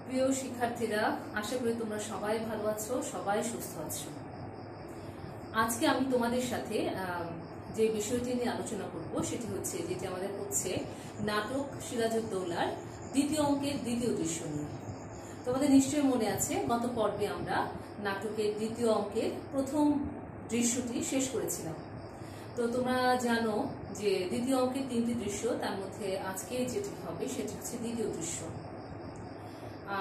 প্রিয় শিক্ষার্থীরা, আশা করি তোমরা সবাই ভালো আছো, সবাই সুস্থ আছো। আজকে আমি তোমাদের সাথে যে বিষয়টি নিয়ে আলোচনা করব সেটি হচ্ছে যেটি আমাদের হচ্ছে নাটক সিরাজউদ্দৌলার দ্বিতীয় অঙ্কের দ্বিতীয় দৃশ্য নিয়ে। তোমাদের নিশ্চয়ই মনে আছে গত পর্বে আমরা নাটকের দ্বিতীয় অঙ্কের প্রথম দৃশ্যটি শেষ করেছিলাম। তো তোমরা জানো যে দ্বিতীয় অঙ্কের তিনটি দৃশ্য, তার মধ্যে আজকে যেটি হবে সেটি হচ্ছে দ্বিতীয় দৃশ্য।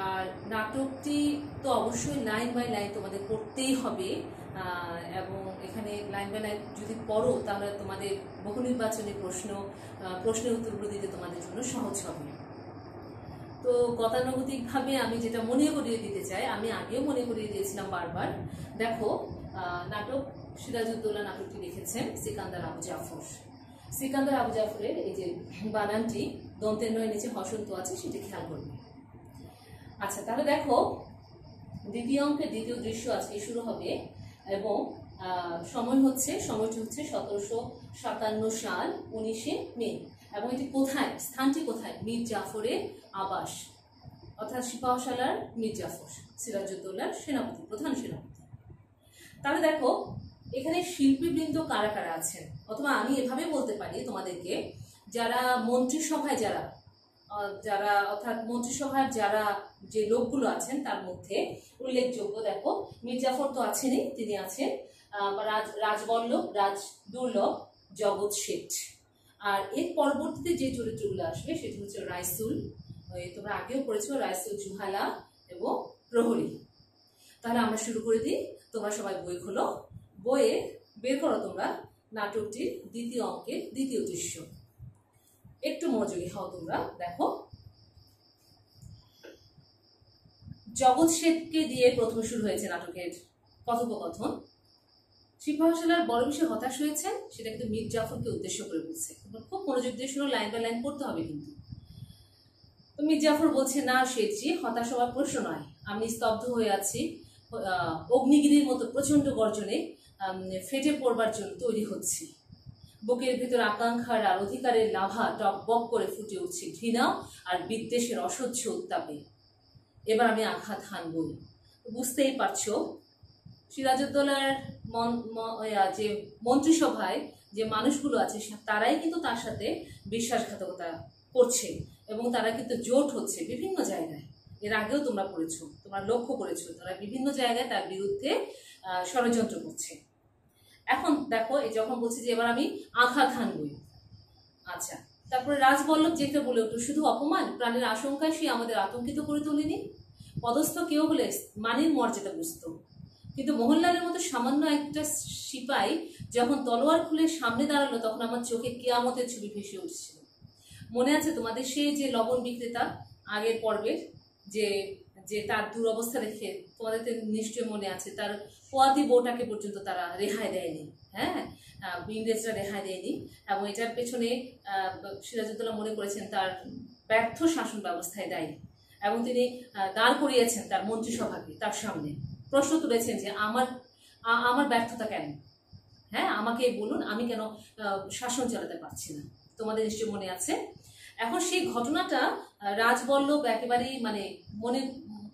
আর নাটকটি তো অবশ্যই লাইন বাই লাইন তোমাদের পড়তেই হবে, এবং এখানে লাইন বাই লাইন যদি পড়ো তাহলে তোমাদের বহু নির্বাচনী প্রশ্নের উত্তরগুলো দিতে তোমাদের জন্য সহজ হবে। তো গতানুগতিকভাবে আমি যেটা মনে করিয়ে দিতে চাই, আমি আগেও মনে করিয়ে দিয়েছিলাম বারবার। দেখো, নাটক সিরাজউদ্দৌলা নাটকটি লিখেছেন সিকান্দার আবু জাফর। সিকান্দার আবু জাফরের এই যে বানানটি দন্তের নয় নিচে হসন্ত আছে, সেটি খেয়াল করবে। আচ্ছা, তাহলে দেখো দ্বিতীয় অঙ্কের দ্বিতীয় দৃশ্য আজকে শুরু হবে এবং সময়টি হচ্ছে 1757 সাল 19 মে। এবং এটি কোথায়, স্থানটি কোথায়? মীর জাফরের আবাস, অর্থাৎ সিপাহসালার মীর জাফর, সিরাজউদ্দৌলার সেনাপতি, প্রধান সেনাপতি। তাহলে দেখো এখানে শিল্পীবৃন্দ কারা কারা আছেন, অথবা আমি এভাবে বলতে পারি তোমাদেরকে, যারা মন্ত্রিসভায় যারা অর্থাৎ মন্ত্রিসভার যারা যে লোকগুলো আছেন তার মধ্যে উল্লেখযোগ্য, দেখো মীর জাফর তো আছেনই, তিনি আছেন রাজবল্লভ, রাজদুর্লভ, জগৎ শেঠ। আর এর পরবর্তীতে যে চরিত্রগুলো আসবে সেটি হচ্ছে রাইসুল, তোমরা আগেও পড়েছো, রাইসুল, জুহালা এবং প্রহরী। তাহলে আমরা শুরু করে দিই। তোমরা সবাই বই খোলো, বইয়ে বের করো তোমরা নাটকটির দ্বিতীয় অঙ্কের দ্বিতীয় দৃশ্য। একটু মনোযোগী হও তোমরা। দেখো, জগৎ শেঠকে দিয়ে প্রথম শুরু হয়েছে নাটকের কথোপকথন। সিপাহসালার বড় বিষয়ে হতাশ হয়েছেন, সেটা কিন্তু মীর জাফরকে উদ্দেশ্য করে বলছে। খুব মনোযোগ দিয়ে শুনো, লাইন বাই লাইন পড়তে হবে কিন্তু। তো মীর জাফর বলছে, না শেঠজি, হতাশ হওয়ার প্রশ্ন নয়, আমি স্তব্ধ হয়ে আছি, অগ্নিগিরির মতো প্রচন্ড গর্জনে ফেটে পড়বার জন্য তৈরি হচ্ছি। বুকের ভিতর আকাঙ্ক্ষার আর অধিকারের লাভা টকবক করে ফুটে উঠছে ঘৃণা আর বিদ্বেষের অসহ্য উত্তাপে। এবার আমি আঘাত হানবই। বুঝতেই পারছো, সিরাজউদ্দৌলার যে মন্ত্রিসভায় যে মানুষগুলো আছে তারাই কিন্তু তার সাথে বিশ্বাসঘাতকতা করছে এবং তারা কিন্তু জোট হচ্ছে বিভিন্ন জায়গায়। এর আগেও তোমরা পড়েছো, তোমরা লক্ষ্য করেছো, তারা বিভিন্ন জায়গায় তার বিরুদ্ধে ষড়যন্ত্র করছে। এখন দেখো, যখন বলছি যে এবার আমি আঘাত হানবই। আচ্ছা, তারপরে রাজবল্লভ যেটা বলে উঠল, শুধু অপমান, প্রাণের আশঙ্কায় সে আমাদের আতঙ্কিত করে তোলেনি। পদস্থ কেউ হলে মানের মর্যাদা বুঝতো, কিন্তু মোহনলালের মতো সামান্য একটা সিপাই যখন তলোয়ার খুলে সামনে দাঁড়ালো তখন আমার চোখে কিয়ামতের ছবি ভেসে উঠছিল। মনে আছে তোমাদের সে যে লবণ বিক্রেতা আগের পর্বের, যে তার দুরবস্থা দেখে তোমাদের নিশ্চয় মনে আছে, তার পোয়াতি বউটাকে পর্যন্ত তারা রেহাই দেয়নি। হ্যাঁ, ইংরেজরা রেহাই দেয়নি, এবং এটার পেছনে সিরাজউদ্দৌলা মনে করেছেন তার ব্যর্থ শাসন ব্যবস্থায় দায়ী, এবং তিনি দাঁড় করিয়েছেন তার মন্ত্রিসভাকে তার সামনে, প্রশ্ন তুলেছেন যে আমার ব্যর্থতা কেন, হ্যাঁ আমাকে বলুন, আমি কেন শাসন চালাতে পারছি না। তোমাদের নিশ্চয় মনে আছে। এখন সেই ঘটনাটা রাজবল্লভ একেবারেই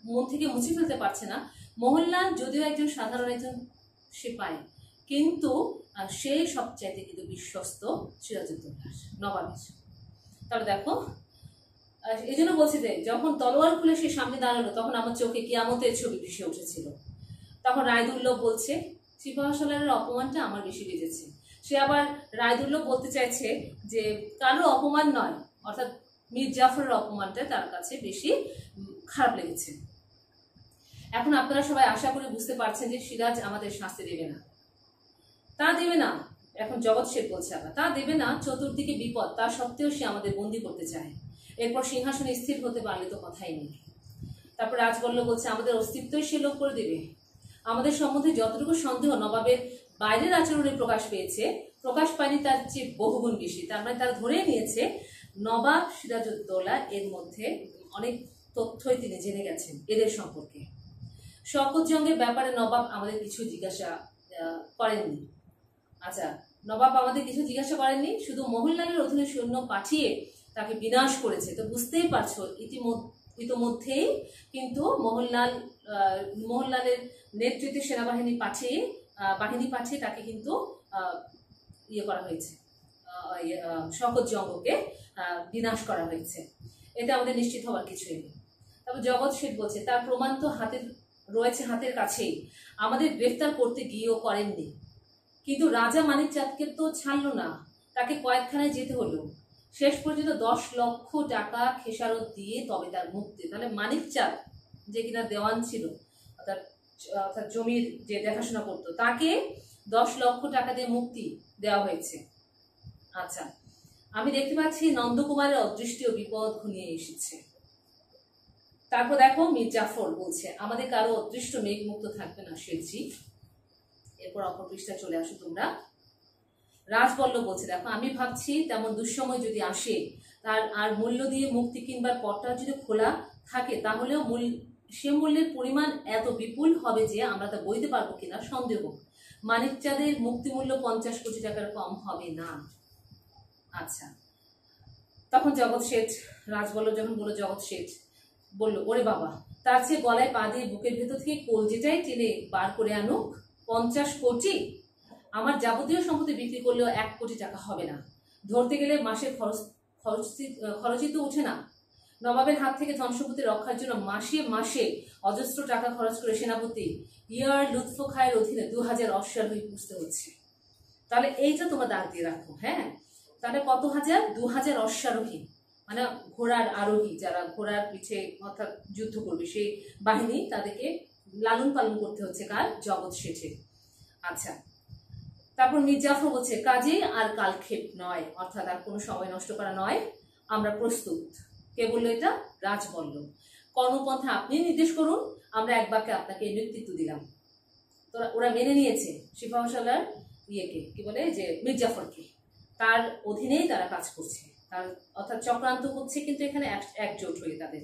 মন থেকে মুছে ফেলতে পারছে না। মোহনলাল যদিও একজন সাধারণ একজন সিপাই, কিন্তু সে সবচাইতে কিন্তু বিশ্বস্ত সিরাজউদ্দৌলার, নবাবের। তাহলে দেখো, এই জন্য বলছি যে যখন তলোয়ার খুলে সে সামনে দাঁড়ালো তখন আমার চোখে কিয়ামতের ছবি ভেসে উঠেছিল। তখন রায়দুর্লভ বলছে, সিপাহসালারের অপমানটা আমার বেশি লেগেছে। সে আবার রায়দুর্লভ বলতে চাইছে যে কারো অপমান নয়, অর্থাৎ মীর জাফরের অপমানটা তার কাছে বেশি খারাপ লেগেছে। এখন আপনারা সবাই আশা করে বুঝতে পারছেন যে সিরাজ আমাদের শাস্তি দেবে না, তা দেবে না। এখন জগৎ শেঠ বলছে আবার তা দেবে না, চতুর্দিকে বিপদ, তা সত্ত্বেও সে আমাদের বন্দি করতে চায়। এরপর সিংহাসনে স্থির হতে পারলে তো কথাই নেই। তারপর রাজবল্লভ বলছে, আমাদের অস্তিত্বই সে লোক করে দেবে। আমাদের সম্বন্ধে যতটুকু সন্দেহ নবাবের বাইরের আচরণে প্রকাশ পেয়েছে, প্রকাশ পায়নি তার চেয়ে বহুগুণ বেশি। তার মানে তারা ধরে নিয়েছে নবাব সিরাজউদ্দৌলা এর মধ্যে অনেক তথ্যই তিনি জেনে গেছেন এদের সম্পর্কে। শওকত জঙ্গের ব্যাপারে নবাব আমাদের কিছু জিজ্ঞাসা করেননি। আচ্ছা, নবাব আমাদের কিছু জিজ্ঞাসা করেননি, শুধু মোহনলালের অধীনে সৈন্য পাঠিয়ে তাকে বিনাশ করেছে। তো বুঝতেই পারছো ইতোমধ্যেই কিন্তু মোহনলালের নেতৃত্বে সেনাবাহিনী পাঠিয়ে তাকে কিন্তু ইয়ে করা হয়েছে, শওকত জঙ্গকে বিনাশ করা হয়েছে। এটা আমাদের নিশ্চিত হওয়ার কিছুই নেই। তারপর জগৎ শেঠ বলছে তার প্রমাণ তো হাতের কাছেই, আমাদের গ্রেফতার করতে গিয়েও করেননি, কিন্তু রাজা মানিক চাঁদকে তো ছাড়লো না, তাকে কয়েকখানায় যেতে হলো, শেষ পর্যন্ত 10 লক্ষ টাকা খেসারত দিয়ে তবে তার মুক্তি। তাহলে মানিক চাঁদ যে কিনা দেওয়ান ছিল, অর্থাৎ জমির যে দেখাশোনা করতো, তাকে 10 লক্ষ টাকা দিয়ে মুক্তি দেওয়া হয়েছে। আচ্ছা, আমি দেখতে পাচ্ছি নন্দকুমারের অদৃষ্টীয় বিপদ ঘনিয়ে এসেছে। তারপর দেখো মীর জাফর বলছে আমাদের কারো অদৃষ্ট মেঘমুক্ত থাকবে না শেঠজি। এরপর অপর পৃষ্ঠায় চলে আসো তোমরা। রাজবল্লভ বলছে দেখো আমি ভাবছি তেমন দুঃসময় যদি আসে, তার আর মূল্য দিয়ে মুক্তি কিনবার পথটা যদি খোলা থাকে, তাহলেও সে মূল্যের পরিমাণ এত বিপুল হবে যে আমরা তা বইতে পারবো কিনা সন্দেহ। মানিক চাঁদের মুক্তিমূল্য 50 কোটি টাকার কম হবে না। আচ্ছা, তখন জগৎ শেঠ, রাজবল্লভ যখন বললো, জগৎ শেঠ বলল ওরে বাবা, তার চেয়ে গলায় পা দিয়ে বুকের ভেতর থেকে কলজিটাই টেনে বার করে আনুক। 50 কোটি? আমার যাবতীয় সম্পত্তি বিক্রি করলেও 1 কোটি টাকা হবে না। ধরতে গেলে মাসের খরচই তো উঠে না। নবাবের হাত থেকে ধন সম্পত্তি রক্ষার জন্য মাসে মাসে অজস্র টাকা খরচ করে সেনাপতি ইয়ার লুৎফো খায়ের অধীনে 2000 অশ্বারোহী পুষতে হচ্ছে। তাহলে এইটা তোমরা দাগ দিয়ে রাখো। হ্যাঁ, তাহলে কত হাজার? 2000 অশ্বারোহী, মানে ঘোড়ার আরোহী, যারা ঘোড়ার পিছে অর্থাৎ যুদ্ধ করবে সেই বাহিনী, তাদেরকে লালন পালন করতে হচ্ছে কার? জগৎ শেঠের। আচ্ছা, তারপর মীর জাফর বলছে কাজেই আর কালক্ষেপ নয়, অর্থাৎ আর কোনো সময় নষ্ট করা নয়, আমরা প্রস্তুত। কে বললো এটা? রাজবল্লভ। কর্মপন্থা আপনি নির্দেশ করুন, আমরা এক বাক্যে আপনাকে নেতৃত্ব দিলাম। তো ওরা মেনে নিয়েছে সিপাহসালার ইয়েকে, কি বলে যে মীর জাফরকে, তার অধীনেই তারা কাজ করছে, তার অর্থাৎ চক্রান্ত হচ্ছে কিন্তু এখানে একজোট হয়ে তাদের।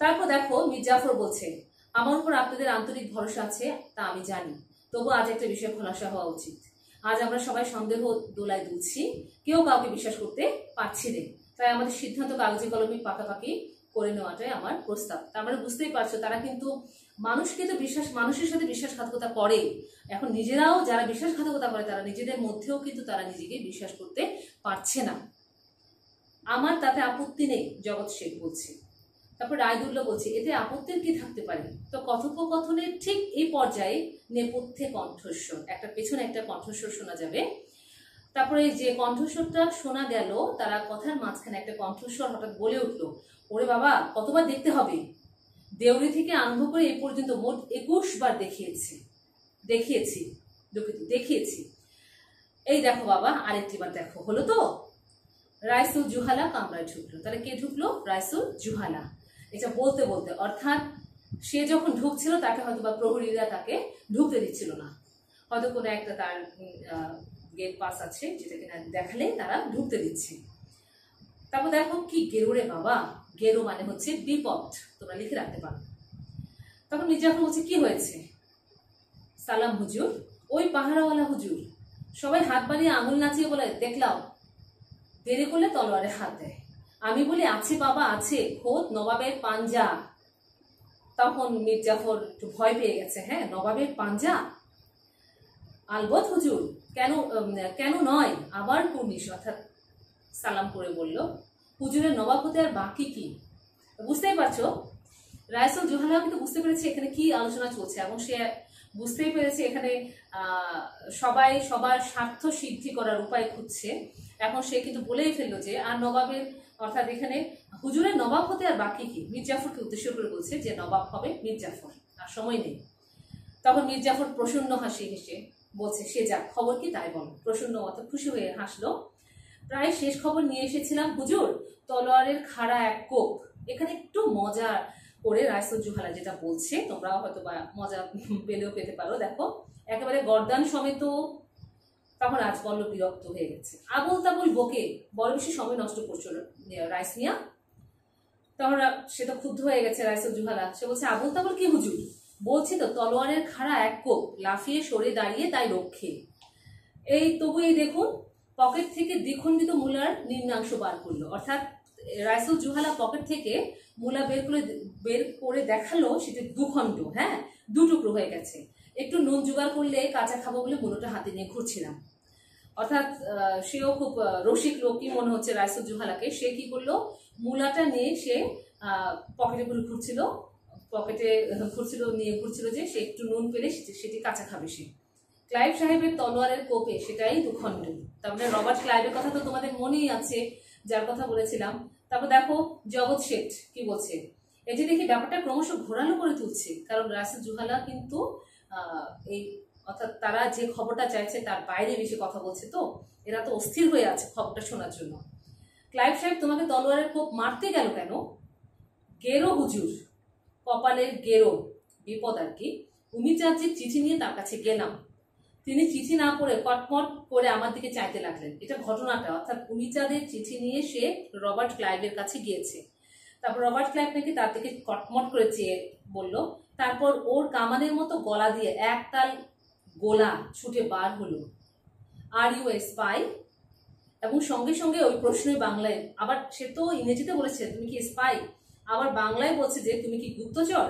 তারপর দেখো মীর জাফর বলছে আমার উপর আপনাদের আন্তরিক ভরসা আছে তা আমি জানি, তবু আজ একটা বিষয় খোলাসা হওয়া উচিত। আজ আমরা সবাই সন্দেহ দোলায় দুলছি, কেউ কাউকে বিশ্বাস করতে পারছি না, তাই আমাদের সিদ্ধান্ত কাগজে কলমে পাকাপাকি করে নেওয়াটাই আমার প্রস্তাব। তার মানে বুঝতেই পারছো তারা কিন্তু মানুষকে তো মানুষের সাথে বিশ্বাসঘাতকতা করে। এখন নিজেরাও যারা বিশ্বাসঘাতকতা করে তারা নিজেদের মধ্যেও কিন্তু তারা নিজেকে বিশ্বাস করতে পারছে না। আমার তাতে আপত্তি নেই, জগৎ শেঠ বলছে। তারপর রায়দুল্লাহ বলছে এতে আপত্তির কি থাকতে পারে। তো কথোপকথনের ঠিক এই পর্যায়ে নেপথ্যে কণ্ঠস্বর, একটা পেছনে একটা কণ্ঠস্বর শোনা যাবে। তারপরে যে কণ্ঠস্বরটা শোনা গেল, তারা কথার মাঝখানে একটা কণ্ঠস্বর হঠাৎ বলে উঠলো ওরে বাবা, কতবার দেখতে হবে? দেউরি থেকে আরম্ভ করে এ পর্যন্ত মোট 21 বার দেখিয়েছি। এই দেখো বাবা, আরেকটি বার দেখো, হলো তো? রাইসুল জুহালা কামরায় ঢুকলো। তাহলে কে ঢুকলো? রাইসুল জুহালা। এটা বলতে বলতে, অর্থাৎ সে যখন ঢুকছিল তাকে হয়তো বা প্রহরীরা তাকে ঢুকতে দিচ্ছিল না, হয়তো কোনো একটা তার গেট পাস আছে যেটা কিনা দেখালে তারা ঢুকতে দিচ্ছে। তারপর দেখো কি গেরো রে বাবা, গেরো মানে হচ্ছে বিপদ, তোমরা লিখে রাখতে পারো। তখন মীর জাফর বলছে কি হয়েছে? সালাম হুজুর। ওই পাহারাওয়ালা হুজুর সবাই হাত বাড়িয়ে আঙুল নাচিয়ে বলে দেখলাও, দেরি করলে তলোয়ারে হাত দেয়। আমি বলি আছে বাবা আছে, খোদ নবাবের পাঞ্জা। তখন মীর জাফর একটু ভয় পেয়ে গেছে। হ্যাঁ, নবাবের পাঞ্জা? আলবত হুজুর, কেন নয়, আবার কুর্নিশ, অর্থাৎ সালাম করে বলল হুজুরের নবাব হতে আর বাকি কি? বুঝতেই পারছো রাইসুল জুহালা কিন্তু বুঝতে পেরেছে এখানে কি আলোচনা চলছে, এবং সে বুঝতেই পেরেছে এখানে সবাই সবার স্বার্থ সিদ্ধি করার উপায় খুঁজছে। এখন সে কিন্তু বলেই ফেললো যে আর নবাবের, অর্থাৎ এখানে হুজুরের নবাব হতে আর বাকি কি? মীর জাফরকে উদ্দেশ্য করে বলছে যে নবাব হবে মীর জাফর, আর সময় নেই। তখন মীর জাফর প্রসন্ন হাসি হেসে বলছে সে যাক, খবর কি তাই বলো। প্রসন্ন অত খুশি হয়ে হাসলো। প্রায় শেষ খবর নিয়ে এসেছিলাম হুজুর, তলোয়ারের খাড়া এক কোপ। এখানে একটু মজা করে রাইসুল জুহালা যেটা বলছে, তোমরাও হয়তো বা মজা পেলেও পেতে পারো। দেখো একেবারে গর্দান সমেত। তখন রাজবল্লভ বিরক্ত হয়ে গেছে, আবুল তাবুল বকে বড় বেশি সময় নষ্ট করছো রাইস মিয়া। তখন সে তো ক্ষুব্ধ হয়ে গেছে রাইসুল জুহালা। সে বলছে আবুল তাবুল কি হুজুর? বলছি তো তলোয়ারের খাড়া এক কোপ, লাফিয়ে সরে দাঁড়িয়ে তাই রক্ষে। এই তবু এই দেখুন পকেট থেকে দ্বিখণ্ডিত মূলার নিম্নাংশ বার করলো, অর্থাৎ রাইসুল জুহালা পকেট থেকে মূলা বের করে দেখালো সেটা দুখণ্ড, হ্যাঁ, দুটুকরো হয়ে গেছে। একটু নুন জোগাড় করলে কাঁচা খাবো বলে মূলাটা হাতে নিয়ে ঘুরছিলাম। অর্থাৎ সেও খুব রসিক লোকই মনে হচ্ছে রাইসুল জুহালাকে। সে কি করলো, মূলাটা নিয়ে সে পকেটে করে ঘুরছিল যে সে একটু নুন পেলে সেটি কাঁচা খাবে সে। ক্লাইভ সাহেবের তলোয়ারের কোপে সেটাই দুখণ্ড। তার মানে রবার্ট ক্লাইভের কথা তো তোমাদের মনেই আছে, যার কথা বলেছিলাম। তারপর দেখো জগৎ শেঠ কি বলছে, এটি দেখি ব্যাপারটা ক্রমশ ঘোরালো করে তুলছে। কারণ রাইসুল জুহালা কিন্তু এই অর্থাৎ তারা যে খবরটা চাইছে তার বাইরে বেশি কথা বলছে, তো এরা তো অস্থির হয়ে আছে খবরটা শোনার জন্য। ক্লাইভ সাহেব তোমাকে তলোয়ারের কোপ মারতে গেল কেন? গেরো হুজুর, কপালের গেরো, বিপদ আর কি। উমিচাঁদের চিঠি নিয়ে তার কাছে গেলাম। তিনি চিঠি না পড়ে কটমট করে আমার দিকে চাইতে লাগলেন। এটা ঘটনাটা, অর্থাৎ উমিচাঁদের চিঠি নিয়ে সে রবার্ট ক্লাইভের কাছে গিয়েছে। তারপর রবার্ট ক্লাইভ নাকি তার দিকে কটমট করে চেয়ে বলল। তারপর ওর কামানের মতো গলা দিয়ে একতাল গোলা ছুটে বার হলো, আর ইউ এ স্পাই? এবং সঙ্গে সঙ্গে ওই প্রশ্নই বাংলায়, আবার সে তো ইংরেজিতে বলেছে তুমি কি স্পাই, আবার বাংলায় বলছে যে তুমি কি গুপ্তচর।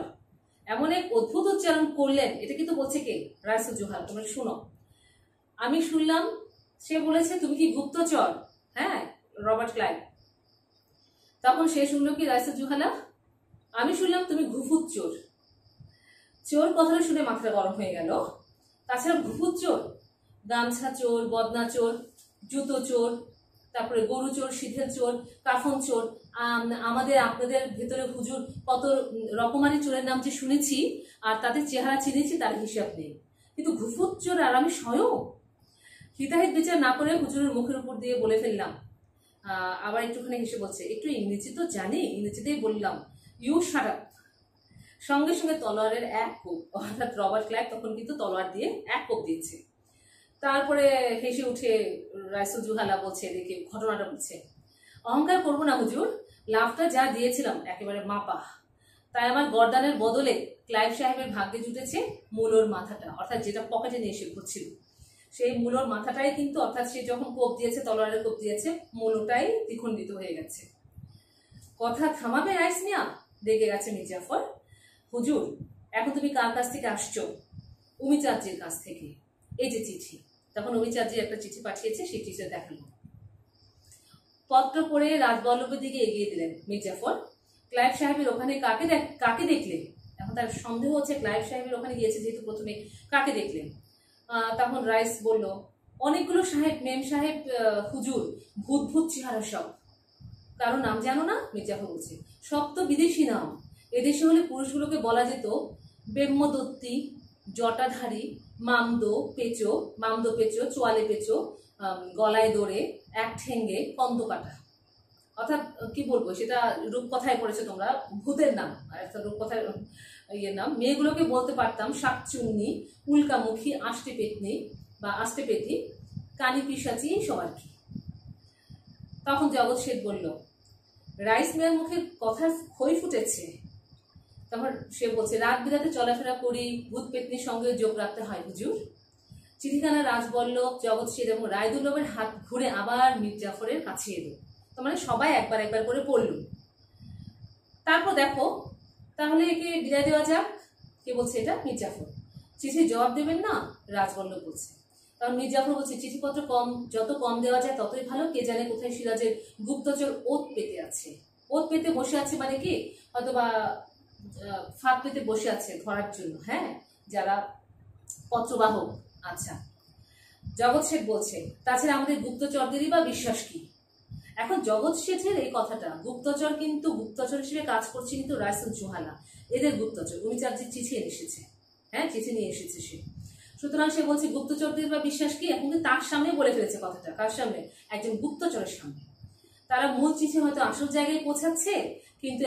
এমন এক অদ্ভুত উচ্চারণ করলেন। এটা কিন্তু বলছে কে? রাইসুল জুহালা। তোমরা শুনো, আমি শুনলাম সে বলেছে তুমি কি গুপ্তচর, হ্যাঁ, রবার্ট ক্লাইভ। তখন সে শুনলো কি রাইসুল জুহালা, আমি শুনলাম তুমি ঘুফুত চোর। চোর কথাটা শুনে মাথাটা গরম হয়ে গেল। তাছাড়া ঘুফুত চোর, গামছা চোর, বদনা চোর, জুতো চোর, তারপরে গরু চোর, সিধেল চোর, কাফন চোর, আপনাদের ভেতরে হুজুর কত রকমারি চোরের নাম যে শুনেছি আর তাদের চেহারা চিনেছি তার হিসাব নেই, কিন্তু ঘুফুত চোর আর আমি স্বয়ং। হিতাহিত বিচার না করে হুজুরের মুখের উপর দিয়ে বলে ফেললাম। আবার একটুখানি হেসে বলছে, একটু ইংরেজি তো জানি, ইংরেজিতেই বললাম, ইউ শাট আপ। সঙ্গে সঙ্গে তলোয়ারের এক কোপ, অর্থাৎ রবার্ট ক্লাইভ তখন কিন্তু তলোয়ার দিয়ে এক কোপ দিয়েছে। তারপরে হেসে উঠে রাইসুল জুহালা বলছে, এদিকে ঘটনাটা বলছে, অহংকার করবো না হুজুর, লাভটা যা দিয়েছিলাম একেবারে মাপা। তাই আমার গর্দানের বদলে ক্লাইভ সাহেবের ভাগ্যে জুটেছে মূলোর মাথাটা, অর্থাৎ যেটা পকেটে নিয়ে এসে ঘুরছিল সেই মূলোর মাথাটাই কিন্তু, অর্থাৎ সে যখন কোপ দিয়েছে, তলোয়ারের কোপ দিয়েছে, মূলোটাই দ্বিখণ্ডিত হয়ে গেছে। কথা থামাবে রাইস মিয়া? রেগে গেছে মীর জাফর। হুজুর, এখন তুমি কার কাছ থেকে আসছো? উমিচাঁদের কাছ থেকে। এই যে চিঠি। তখন উমিচাঁদ একটা চিঠি পাঠিয়েছে, সেই চিঠিটা দেখালো। পত্র পড়ে রাজবল্লভের দিকে এগিয়ে দিলেন মীর জাফর। ক্লাইভ সাহেবের ওখানে কাকে দেখলেন? এখন তার সন্দেহ হচ্ছে ক্লাইভ সাহেবের ওখানে গিয়েছে যেহেতু, প্রথমে কাকে দেখলেন? তখন রাইস বলল, অনেকগুলো সাহেব, মেম সাহেব হুজুর, ভূত ভূত চেহারা সব। কারো নাম জানো না? মীর জাফর বলছে, সব তো বিদেশি নাম। এদেশে হলে পুরুষগুলোকে বলা যেত ব্রহ্মদত্তি, জটাধারী, মামদো পেচো, চোয়ালে পেচো, গলায় দৌড়ে, এক ঠেঙ্গে, কন্দকাটা। অর্থাৎ কি বলবো, সেটা রূপকথায় পড়েছে তোমরা, ভূতের নাম, রূপকথায় ইয়ের নাম। মেয়েগুলোকে বলতে পারতাম শাকচুন্নি, উল্কামুখী, আষ্টে পেতনি, কানি পিসাচি, সব আর কি। তখন জগৎ শেঠ বলল, রাইস মিয়ার মুখে কথার খই ফুটেছে। তখন সে বলছে, রাত বিরাতে চলাফেরা করি, ভূত পেতনির সঙ্গে যোগ রাখতে হয় হুজুর। চিঠিখানা রাজবল্লভ, জগৎ শেঠ এবং রায়দুল্লভের হাত ঘুরে আবার মীর জাফরের কাছে এলো। তার মানে সবাই একবার একবার করে পড়ল। তারপর দেখো, তাহলে একে বিদায় দেওয়া যাক। কে বলছে এটা? মীর জাফর। চিঠির জবাব দেবেন না? রাজবল্লভ বলছে। কারণ মীর জাফর বলছে, চিঠিপত্র যত কম দেওয়া যায় ততই ভালো। কে জানে কোথায় সিরাজের গুপ্তচর ওত পেতে আছে। ওত পেতে বসে আছে মানে কি, হয়তো বা ফাঁদ পেতে বসে আছে ধরার জন্য, হ্যাঁ, যারা পত্রবাহক। আচ্ছা, জগৎ শেঠ বলছে, তাছাড়া আমাদের গুপ্তচরদেরই বা বিশ্বাস কি? এখন জগৎ শেঠের এই কথাটা, গুপ্তচর কিন্তু গুপ্তচর হিসেবে কাজ করছে কিন্তু রাইসুল জুহালা, এদের গুপ্তচর। উমিচাঁদের চিঠি এসেছে, হ্যাঁ, চিঠি নিয়ে এসেছে সে। সুতরাং সে বলছে গুপ্তচরদের বা বিশ্বাস কি? এখন কিন্তু তার সামনে বলে ফেলেছে কথাটা। কার সামনে? একজন গুপ্তচরের সামনে। তারা মূল চিঠি হয়তো আসল জায়গায় পৌঁছাচ্ছে, কিন্তু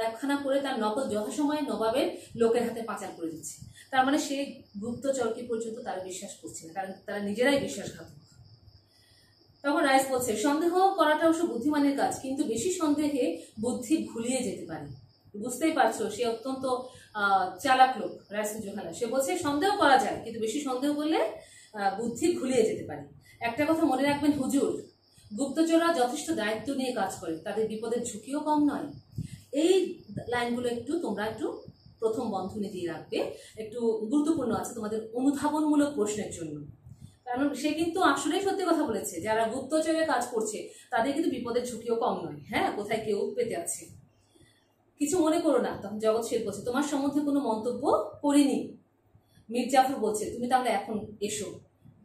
একখানা করে তার নকল যথাসময়ে নবাবের লোকের হাতে পাচার করে দিচ্ছে। তার মানে সে গুপ্তচরকে পর্যন্ত তারা বিশ্বাস করছে না, কারণ তারা নিজেরাই বিশ্বাসঘাতক। তখন রাইস বলছে, সন্দেহ করাটা অবশ্য বুদ্ধিমানের কাজ, কিন্তু বেশি সন্দেহে বুদ্ধি ভুলিয়ে যেতে পারে। বুঝতেই পারছো, সে অত্যন্ত চালাক লোক রাইসুল জুহালা। সে বলছে সন্দেহ করা যায়, কিন্তু বেশি সন্দেহ করলে বুদ্ধি ভুলিয়ে যেতে পারে। একটা কথা মনে রাখবেন হুজুর, গুপ্তচররা যথেষ্ট দায়িত্ব নিয়ে কাজ করে, তাদের বিপদের ঝুঁকিও কম নয়। এই লাইনগুলো তোমরা একটু প্রথম বন্ধনী দিয়ে রাখবে, একটু গুরুত্বপূর্ণ আছে তোমাদের অনুধাবনমূলক প্রশ্নের জন্য। কারণ সে কিন্তু আসলেই সত্যি কথা বলেছে, যারা গুপ্তচরে কাজ করছে তাদের কিন্তু বিপদের ঝুঁকিও কম নয়। হ্যাঁ, কোথায় কেউ পেতে আছে, কিছু মনে করো না। তখন জগৎ শেঠ বলছে, তোমার সম্বন্ধে কোনো মন্তব্য করিনি। মীর জাফর বলছে, তুমি তাহলে এখন এসো,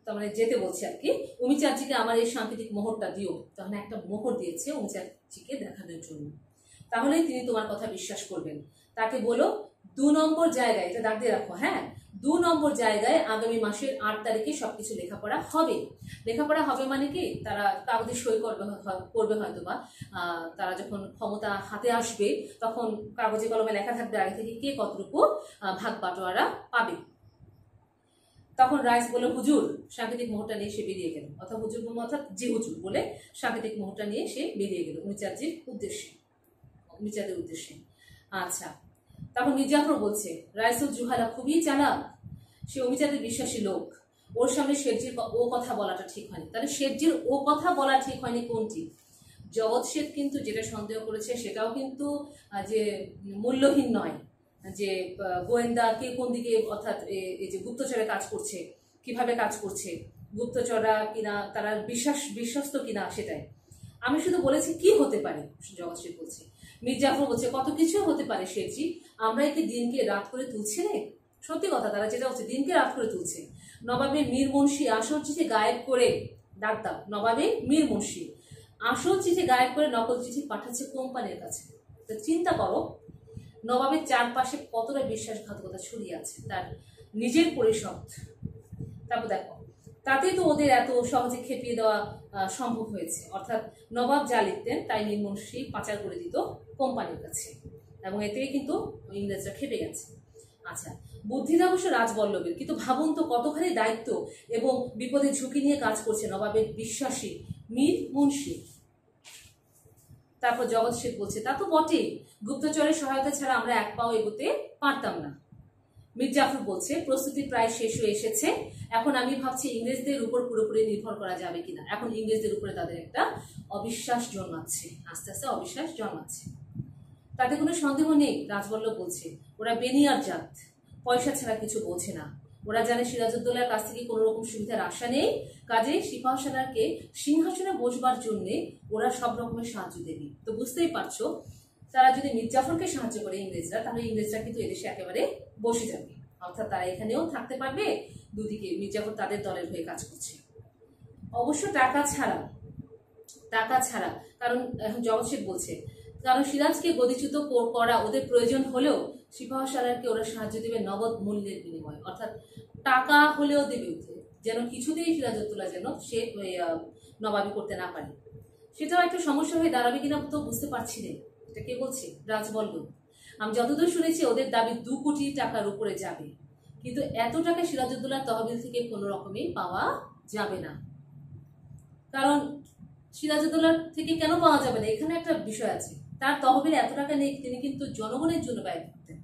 তার মানে যেতে বলছে আর কি। উমি চাচিকে আমার এই সাংকেতিক মোহরটা দিও। তখন একটা মোহর দিয়েছে উমি চাচিকে দেখানোর জন্য, তাহলেই তিনি তোমার কথা বিশ্বাস করবেন। তাকে বলো 2 নম্বর জায়গায়, এটা দাগ দিয়ে রাখো, হ্যাঁ, 2 নম্বর জায়গায় আগামী মাসের 8 তারিখে সবকিছু লেখাপড়া হবে। লেখাপড়া হবে মানে কি, তারা কাগজে সই করবে হয়তো বা তারা যখন ক্ষমতা হাতে আসবে তখন কাগজে কলমে লেখা থাকবে আগে থেকে কে কতটুকু ভাগ বাটোয়ারা পাবে। তখন রাইস বলে, হুজুর, সাংকেতিক মোহরটা নিয়ে সে বেরিয়ে গেল। অর্থাৎ হুজুর অর্থাৎ যে হুজুর বলে সাংকেতিক মোহরটা নিয়ে সে বেরিয়ে গেল উমিচাঁদের উদ্দেশ্যে। আচ্ছা, তখন মীর জাফর বলছে, রাইসুল জুহালা খুবই চালাক, সে অমিচাঁদের বিশ্বাসী লোক, ওর সামনে শেঠজির ও কথা বলাটা ঠিক হয়নি। তাহলে শেঠজির ও কথা বলা ঠিক হয়নি কোনটি? জগৎ শেঠ কিন্তু যেটা সন্দেহ করেছে সেটাও কিন্তু যে মূল্যহীন নয়, যে গোয়েন্দা কে কোন দিকে, অর্থাৎ এই যে গুপ্তচরে কাজ করছে, কিভাবে কাজ করছে, গুপ্তচররা কিনা তারা বিশ্বস্ত কিনা সেটাই। আমি শুধু বলেছি কি হতে পারে। জগৎ শেঠ বলছে, মীর জাফর বলছে, কত কিছু হতে পারে শেঠজি, আমরা কি দিনকে রাত করে তুলছি রে? সত্যি কথা, তারা যেটা হচ্ছে দিনকে রাত করে তুলছে। নবাবে মীর মুন্সি আসল চিঠি গায়েব করে, ডাক্তার নবাবে মীর মুন্সি আসল চিঠি গায়েব করে নকল চিঠি পাঠাচ্ছে কোম্পানির কাছে। তো চিন্তা করো নবাবের চারপাশে কতটা বিশ্বাসঘাতকতা ছড়িয়ে আছে, তার নিজের পরিষদ। তারপর দেখো, তাতে তো ওদের এত সহজে খেপিয়ে দেওয়া সম্ভব হয়েছে। অর্থাৎ নবাব যা লিখতেন তাই মীর মুন্সি পাচার করে দিত কোম্পানির কাছে, এবং এতেই কিন্তু ইংরেজরা খেপে গেছে। আচ্ছা, বুদ্ধিটা অবশ্য রাজবল্লভের, কিন্তু ভাবুন তো কতখানি দায়িত্ব এবং বিপদের ঝুঁকি নিয়ে কাজ করছে নবাবের বিশ্বাসী মীর মুন্সি। তারপর জগৎ শেঠ বলছে, তা তো বটেই, গুপ্তচরের সহায়তা ছাড়া আমরা এক পাও এগোতে পারতাম না। মীর জাফর বলছে, প্রস্তুতি প্রায় শেষ হয়ে এসেছে, এখন আমি ভাবছি ইংরেজদের উপর পুরোপুরি নির্ভর করা যাবে কিনা। এখন ইংরেজদের উপরে তাদের একটা অবিশ্বাস জন্মাচ্ছে, আস্তে আস্তে অবিশ্বাস জন্মাচ্ছে। তাতে কোনো সন্দেহ নেই, রাজবল্লভ বলছে, ওরা বেনিয়ার জাত, পয়সা ছাড়া কিছু বোঝে না। ওরা জানে সিরাজউদ্দৌলার কাছ থেকে কোনো রকম সুবিধার আশা নেই, কাজে সিপাহসালারকে সিংহাসনে বসবার জন্য ওরা সব রকমের সাহায্য দেবে। তো বুঝতেই পারছো, তারা যদি মীর জাফরকে সাহায্য করে ইংরেজরা, তাহলে ইংরেজরা কিন্তু এদেশে একেবারে বসে যাবে। অর্থাৎ তারা এখানেও থাকতে পারবে, দুদিকে মীর জাফর তাদের দলের হয়ে কাজ করছে। অবশ্য টাকা ছাড়া, কারণ এখন জগৎ শেঠ বলছে, কারণ সিরাজকে গদিচ্যুত করা ওদের প্রয়োজন হলেও সিপাহসালারকে ওরা সাহায্য দেবে নগদ মূল্যের বিনিময়ে। অর্থাৎ টাকা হলেও দেবে, যেন কিছুতেই সিরাজউদ্দৌলা যেন সে নবাবি করতে না পারে। সেটাও একটা সমস্যা হয়ে দাঁড়াবে কিনা তো বুঝতে পারছি না। এটা কে বলছে? রাজবল্লভ। আমি যতদূর শুনেছি ওদের দাবি 2 কোটি টাকার উপরে যাবে, কিন্তু এত টাকা সিরাজউদ্দৌলার তহবিল থেকে কোনো রকমই পাওয়া যাবে না। কারণ সিরাজউদ্দৌলার থেকে কেন পাওয়া যাবে না, এখানে একটা বিষয় আছে। তার তহবিলে এত টাকা নেই, তিনি কিন্তু জনগণের জন্য ব্যয় করতেন।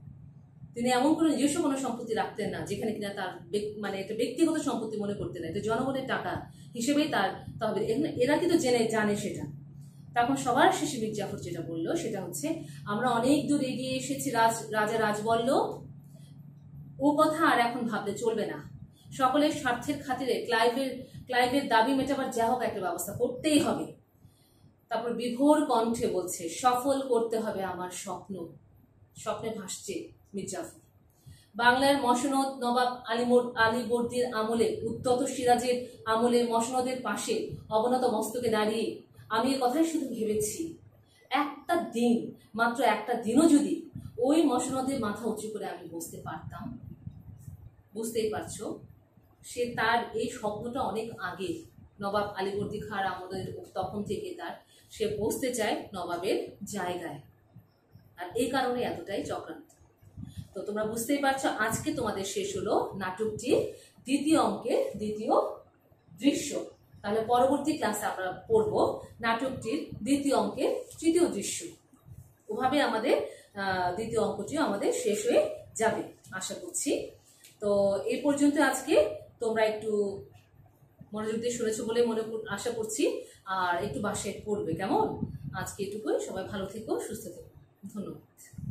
তিনি এমন কোনো নিজস্ব কোনো সম্পত্তি রাখতেন না যেখানে কিনা তার মানে একটা ব্যক্তিগত সম্পত্তি মনে করতেন না, এটা জনগণের টাকা হিসেবেই তার তহবিল। এরা কিন্তু জানে সেটা। তখন সবার শেষে মীর জাফর যেটা বললো সেটা হচ্ছে, আমরা অনেক দূর এগিয়ে এসেছি রাজা রাজবল্লভ, ও কথা আর এখন ভাবলে চলবে না। সকলের স্বার্থের খাতিরে ক্লাইভের দাবি মেটাবার যা হোক একটা ব্যবস্থা করতেই হবে। তারপর বিভোর কণ্ঠে বলছে, সফল করতে হবে আমার স্বপ্নে ভাসছে মীর জাফর। বাংলার মসনদ নবাব আলীবর্দীর আমলে, উত্তত সিরাজের আমলে মসনদের পাশে অবনত মস্তকে দাঁড়িয়ে আমি এ কথাই শুধু ভেবেছি, একটা দিন, মাত্র একটা দিনও যদি ওই মসনদের মাথা উঁচু করে আমি বসতে পারতাম। বুঝতেই পারছো, সে তার এই স্বপ্নটা অনেক আগে, নবাব আলীবর্দী খাঁর আমাদের তখন থেকে সে বসতে চায় নবাবের জায়গায়, আর এই কারণে এতটাই চক্রান্ত। তো তোমরা বুঝতেই পারছো, আজকে তোমাদের শেষ হলো নাটকটির 2য় অঙ্কের 2য় দৃশ্য। তাহলে পরবর্তী ক্লাসে আমরা পড়ব নাটকটির 2য় অঙ্কের 3য় দৃশ্য। ওভাবে আমাদের 2য় অঙ্কটিও আমাদের শেষ হয়ে যাবে আশা করছি। তো এই পর্যন্ত আজকে তোমরা একটু মনোযোগ দিয়ে শুনেছো বলে আশা করছি। আর একটু বাসায় পড়বে, কেমন? আজকে এটুকুই। সবাই ভালো থেকো, সুস্থ থেকো। ধন্যবাদ।